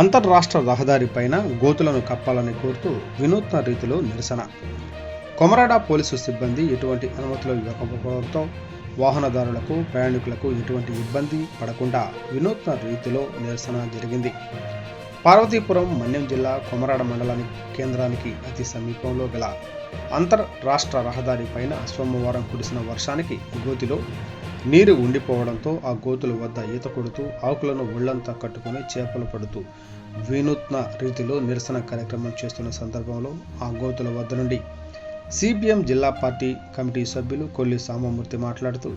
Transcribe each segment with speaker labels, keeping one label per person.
Speaker 1: అంతర్రాష్ట్ర రహదారిపైన గోతులను కప్పాలని కోరుతూ వినూత్న రీతిలో నిరసన. కొమరాడ పోలీసు సిబ్బంది ఎటువంటి అనుమతులు ఇవ్వకపోవడంతో వాహనదారులకు, ప్రయాణికులకు ఎటువంటి ఇబ్బంది పడకుండా వినూత్న రీతిలో నిరసన జరిగింది. పార్వతీపురం, మన్యం జిల్లా కొమరాడ మండలానికి కేంద్రానికి అతి సమీపంలో గల అంతర్రాష్ట్ర రహదారిపైన సోమవారం కురిసిన వర్షానికి గోతిలో నీరు ఉండిపోవడంతో ఆ గోతుల వద్ద ఈత కొడుతూ ఆకులను ఒళ్లంతా కట్టుకుని చేపలు పడుతూ వినూత్న రీతిలో నిరసన కార్యక్రమం చేస్తున్న సందర్భంలో ఆ గోతుల వద్ద నుండి సిపిఎం జిల్లా పార్టీ కమిటీ సభ్యులు కొల్లి సామమూర్తి మాట్లాడుతూ,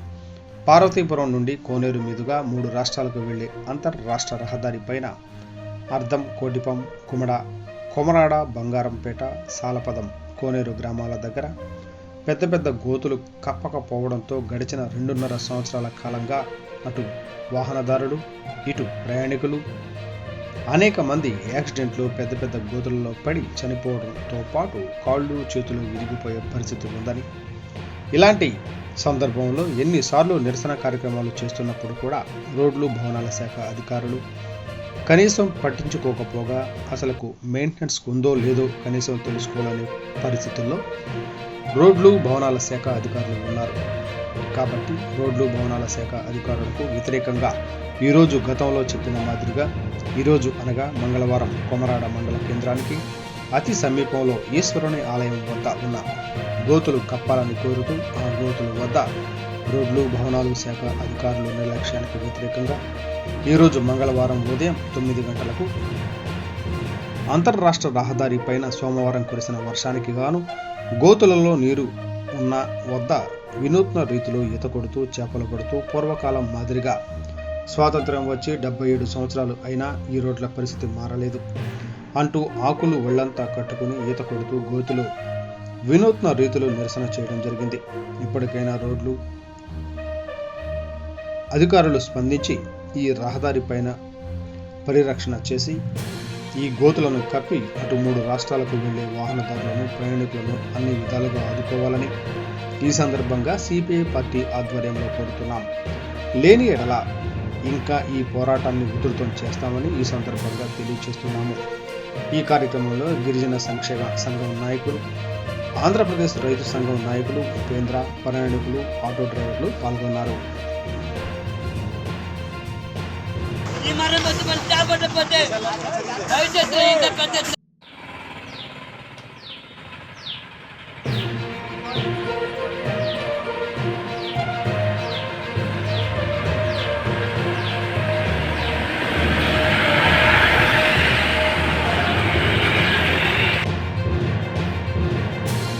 Speaker 1: పార్వతీపురం నుండి కోనేరు మీదుగా 3 రాష్ట్రాలకు వెళ్లే అంతర్రాష్ట్ర రహదారి పైన అర్ధం, కోటిపం, కొమరాడ, బంగారంపేట, సాలపదం, కోనేరు గ్రామాల దగ్గర పెద్ద పెద్ద గోతులు కప్పకపోవడంతో గడిచిన 2.5 సంవత్సరాల కాలంగా అటు వాహనదారులు, ఇటు ప్రయాణికులు అనేక మంది యాక్సిడెంట్లు, పెద్ద పెద్ద గోతులలో పడి చనిపోవడంతో పాటు కాళ్ళు, చేతులు విరిగిపోయే పరిస్థితి ఉందని, ఇలాంటి సందర్భంలో ఎన్నిసార్లు నిరసన కార్యక్రమాలు చేస్తున్నప్పుడు కూడా రోడ్లు, భవనాల శాఖ అధికారులు కనీసం పట్టించుకోకపోగా అసలుకు మెయింటెనెన్స్ ఉందో లేదో కనీసం తెలుసుకోలేని పరిస్థితుల్లో రోడ్లు, భవనాల శాఖ అధికారులు ఉన్నారు. కాబట్టి రోడ్లు, భవనాల శాఖ అధికారులకు వ్యతిరేకంగా ఈరోజు గతంలో చెప్పిన మాదిరిగా ఈరోజు అనగా మంగళవారం కొమరాడ మండల కేంద్రానికి అతి సమీపంలో ఈశ్వరుని ఆలయం వద్ద ఉన్న గోతులు కప్పాలని కోరుతూ ఆ గోతుల వద్ద రోడ్లు, భవనాలు శాఖ అధికారుల నిర్లక్ష్యానికి వ్యతిరేకంగా ఈరోజు మంగళవారం ఉదయం 9 గంటలకు అంతర్రాష్ట్ర రహదారి పైన సోమవారం కురిసిన వర్షానికి గాను గోతులలో నీరు ఉన్న వద్ద వినూత్న రీతిలో ఈత కొడుతూ చేపలు పడుతూ పూర్వకాలం మాదిరిగా స్వాతంత్ర్యం వచ్చి 77 సంవత్సరాలు అయినా ఈ రోడ్ల పరిస్థితి మారలేదు అంటూ ఆకులు ఒళ్లంతా కట్టుకుని ఈత కొడుతూ గోతులు వినూత్న రీతిలో నిరసన చేయడం జరిగింది. ఇప్పటికైనా రోడ్లు అధికారులు స్పందించి ఈ రహదారి పైన పరిరక్షణ చేసి ఈ గోతులను కప్పి అటు 3 రాష్ట్రాలకు వెళ్లే వాహనదారులను, ప్రయాణికులను అన్ని విధాలుగా ఆదుకోవాలని ఈ సందర్భంగా సిపిఐ పార్టీ ఆధ్వర్యంలో కోరుతున్నాం. లేని ఎడల ఇంకా ఈ పోరాటాన్ని ఉధృతం చేస్తామని ఈ సందర్భంగా తెలియజేస్తున్నాము. ఈ కార్యక్రమంలో గిరిజన సంక్షేమ సంఘం నాయకులు, ఆంధ్రప్రదేశ్ రైతు సంఘం నాయకులు, ఉపేంద్ర, ప్రయాణికులు, ఆటో డ్రైవర్లు పాల్గొన్నారు.
Speaker 2: ఈ మరం వచ్చి మన చేపట్టిపోతే దయచేసి ఇంకా